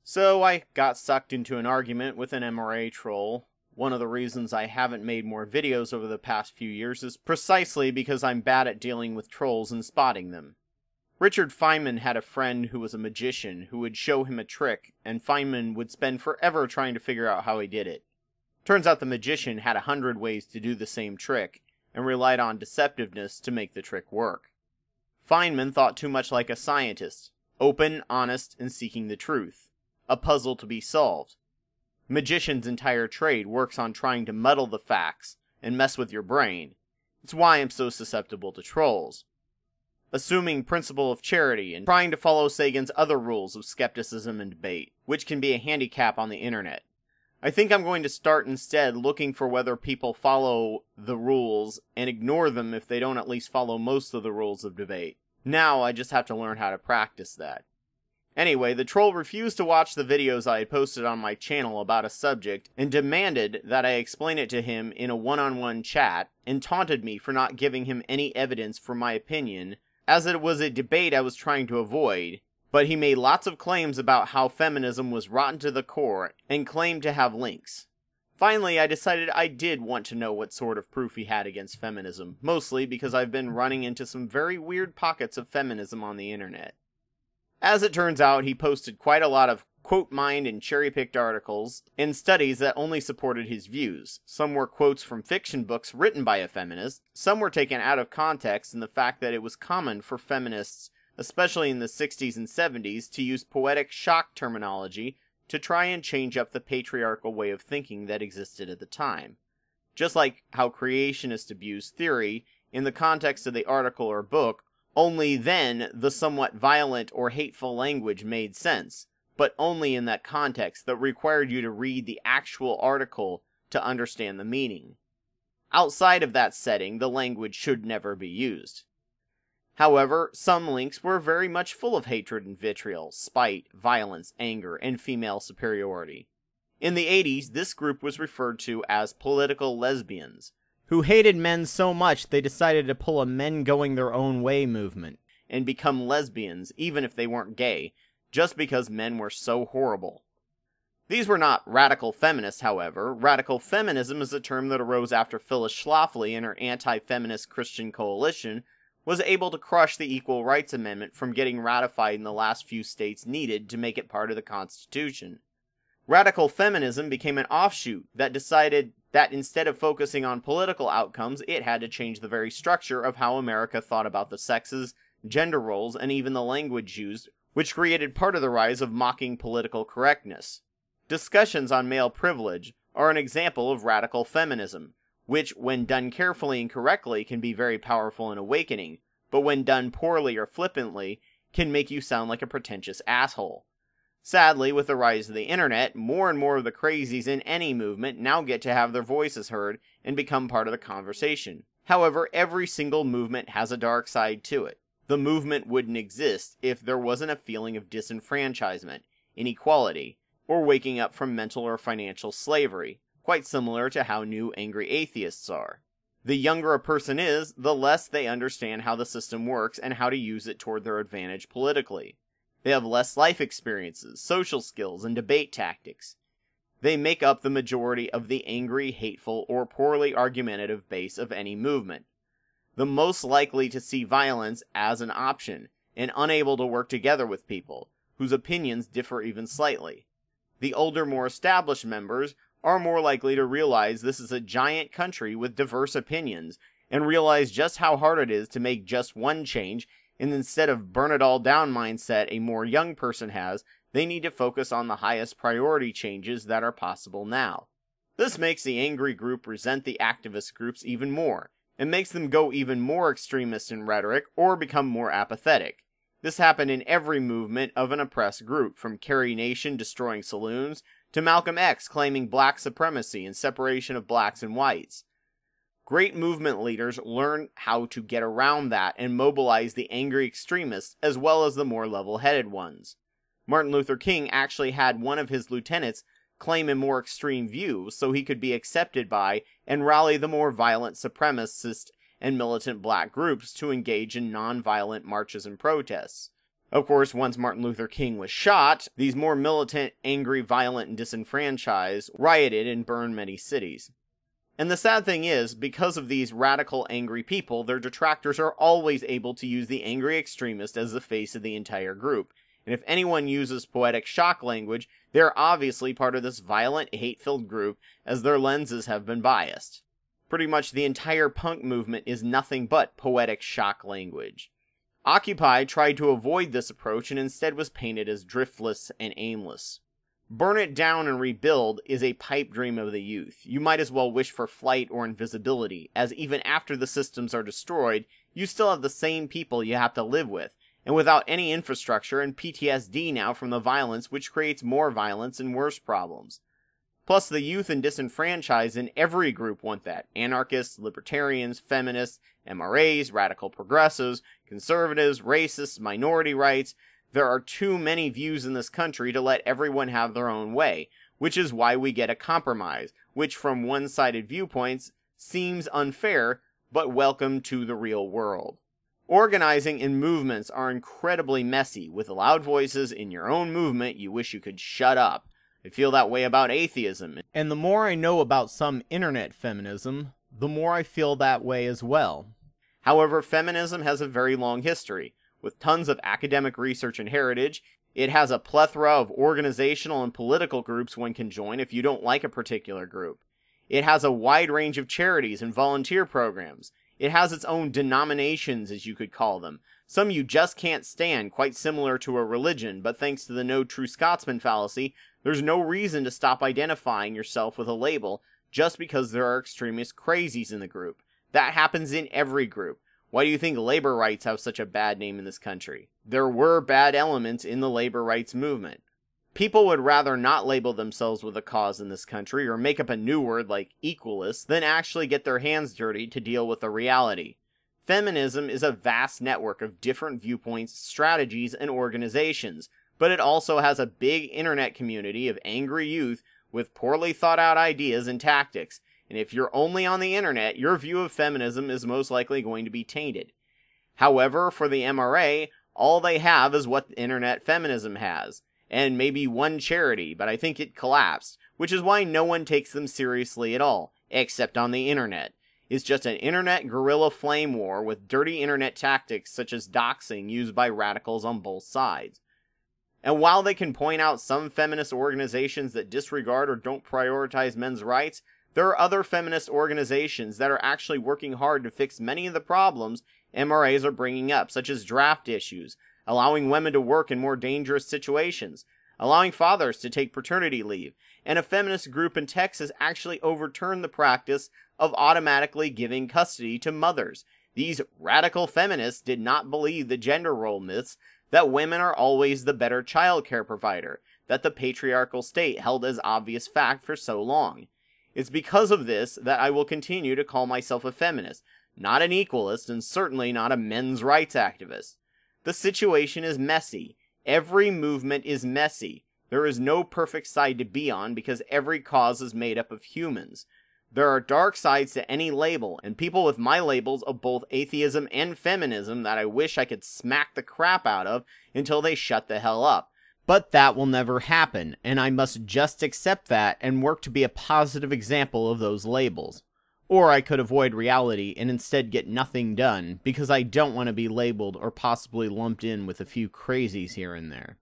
So I got sucked into an argument with an MRA troll. One of the reasons I haven't made more videos over the past few years is precisely because I'm bad at dealing with trolls and spotting them. Richard Feynman had a friend who was a magician who would show him a trick, and Feynman would spend forever trying to figure out how he did it. Turns out the magician had 100 ways to do the same trick, and relied on deceptiveness to make the trick work. Feynman thought too much like a scientist, open, honest, and seeking the truth. A puzzle to be solved. Magician's entire trade works on trying to muddle the facts and mess with your brain. It's why I'm so susceptible to trolls. Assuming principle of charity and trying to follow Sagan's other rules of skepticism and debate, which can be a handicap on the internet. I think I'm going to start instead looking for whether people follow the rules and ignore them if they don't at least follow most of the rules of debate. Now I just have to learn how to practice that. Anyway, the troll refused to watch the videos I had posted on my channel about a subject and demanded that I explain it to him in a one-on-one chat and taunted me for not giving him any evidence for my opinion, as it was a debate I was trying to avoid, but he made lots of claims about how feminism was rotten to the core and claimed to have links. Finally, I decided I did want to know what sort of proof he had against feminism, mostly because I've been running into some very weird pockets of feminism on the internet. As it turns out, he posted quite a lot of quote-mined and cherry-picked articles and studies that only supported his views. Some were quotes from fiction books written by a feminist, some were taken out of context in the fact that it was common for feminists, especially in the 60s and 70s, to use poetic shock terminology to try and change up the patriarchal way of thinking that existed at the time. Just like how creationists abused theory in the context of the article or book, only then the somewhat violent or hateful language made sense, but only in that context that required you to read the actual article to understand the meaning. Outside of that setting, the language should never be used. However, some links were very much full of hatred and vitriol, spite, violence, anger, and female superiority. In the 80s, this group was referred to as political lesbians, who hated men so much they decided to pull a men-going-their-own-way movement, and become lesbians even if they weren't gay, just because men were so horrible. These were not radical feminists, however. Radical feminism is a term that arose after Phyllis Schlafly and her anti-feminist Christian coalition was able to crush the Equal Rights Amendment from getting ratified in the last few states needed to make it part of the Constitution. Radical feminism became an offshoot that decided that instead of focusing on political outcomes, it had to change the very structure of how America thought about the sexes, gender roles, and even the language used, which created part of the rise of mocking political correctness. Discussions on male privilege are an example of radical feminism, which, when done carefully and correctly, can be very powerful and awakening, but when done poorly or flippantly, can make you sound like a pretentious asshole. Sadly, with the rise of the internet, more and more of the crazies in any movement now get to have their voices heard and become part of the conversation. However, every single movement has a dark side to it. The movement wouldn't exist if there wasn't a feeling of disenfranchisement, inequality, or waking up from mental or financial slavery, quite similar to how new angry atheists are. The younger a person is, the less they understand how the system works and how to use it toward their advantage politically. They have less life experiences, social skills, and debate tactics. They make up the majority of the angry, hateful, or poorly argumentative base of any movement. The most likely to see violence as an option, and unable to work together with people, whose opinions differ even slightly. The older, more established members are more likely to realize this is a giant country with diverse opinions, and realize just how hard it is to make just one change, and instead of burn-it-all-down mindset a more young person has, they need to focus on the highest priority changes that are possible now. This makes the angry group resent the activist groups even more, and makes them go even more extremist in rhetoric or become more apathetic. This happened in every movement of an oppressed group, from Carrie Nation destroying saloons, to Malcolm X claiming black supremacy and separation of blacks and whites. Great movement leaders learn how to get around that and mobilize the angry extremists as well as the more level-headed ones. Martin Luther King actually had one of his lieutenants claim a more extreme view so he could be accepted by and rally the more violent supremacist and militant black groups to engage in non-violent marches and protests. Of course, once Martin Luther King was shot, these more militant, angry, violent, and disenfranchised rioted and burned many cities. And the sad thing is, because of these radical, angry people, their detractors are always able to use the angry extremist as the face of the entire group. And if anyone uses poetic shock language, they're obviously part of this violent, hate-filled group, as their lenses have been biased. Pretty much the entire punk movement is nothing but poetic shock language. Occupy tried to avoid this approach and instead was painted as driftless and aimless. Burn it down and rebuild is a pipe dream of the youth. You might as well wish for flight or invisibility, as even after the systems are destroyed, you still have the same people you have to live with, and without any infrastructure and PTSD now from the violence, which creates more violence and worse problems. Plus, the youth and disenfranchised in every group want that. Anarchists, libertarians, feminists, MRAs, radical progressives, conservatives, racists, minority rights. There are too many views in this country to let everyone have their own way, which is why we get a compromise, which from one-sided viewpoints seems unfair, but welcome to the real world. Organizing in movements are incredibly messy. With loud voices in your own movement, you wish you could shut up. I feel that way about atheism. And the more I know about some internet feminism, the more I feel that way as well. However, feminism has a very long history. With tons of academic research and heritage, it has a plethora of organizational and political groups one can join if you don't like a particular group. It has a wide range of charities and volunteer programs. It has its own denominations, as you could call them. Some you just can't stand, quite similar to a religion, but thanks to the no true Scotsman fallacy, there's no reason to stop identifying yourself with a label just because there are extremist crazies in the group. That happens in every group. Why do you think labor rights have such a bad name in this country? There were bad elements in the labor rights movement. People would rather not label themselves with a cause in this country or make up a new word like equalist than actually get their hands dirty to deal with the reality. Feminism is a vast network of different viewpoints, strategies, and organizations, but it also has a big internet community of angry youth with poorly thought out ideas and tactics, and if you're only on the internet, your view of feminism is most likely going to be tainted. However, for the MRA, all they have is what internet feminism has, and maybe one charity, but I think it collapsed, which is why no one takes them seriously at all, except on the internet. It's just an internet guerrilla flame war with dirty internet tactics such as doxing used by radicals on both sides. And while they can point out some feminist organizations that disregard or don't prioritize men's rights, there are other feminist organizations that are actually working hard to fix many of the problems MRAs are bringing up, such as draft issues, allowing women to work in more dangerous situations, allowing fathers to take paternity leave, and a feminist group in Texas actually overturned the practice of automatically giving custody to mothers. These radical feminists did not believe the gender role myths that women are always the better child care provider, that the patriarchal state held as obvious fact for so long. It's because of this that I will continue to call myself a feminist, not an equalist, and certainly not a men's rights activist. The situation is messy. Every movement is messy. There is no perfect side to be on because every cause is made up of humans. There are dark sides to any label, and people with my labels of both atheism and feminism that I wish I could smack the crap out of until they shut the hell up. But that will never happen, and I must just accept that and work to be a positive example of those labels. Or I could avoid reality and instead get nothing done, because I don't want to be labeled or possibly lumped in with a few crazies here and there.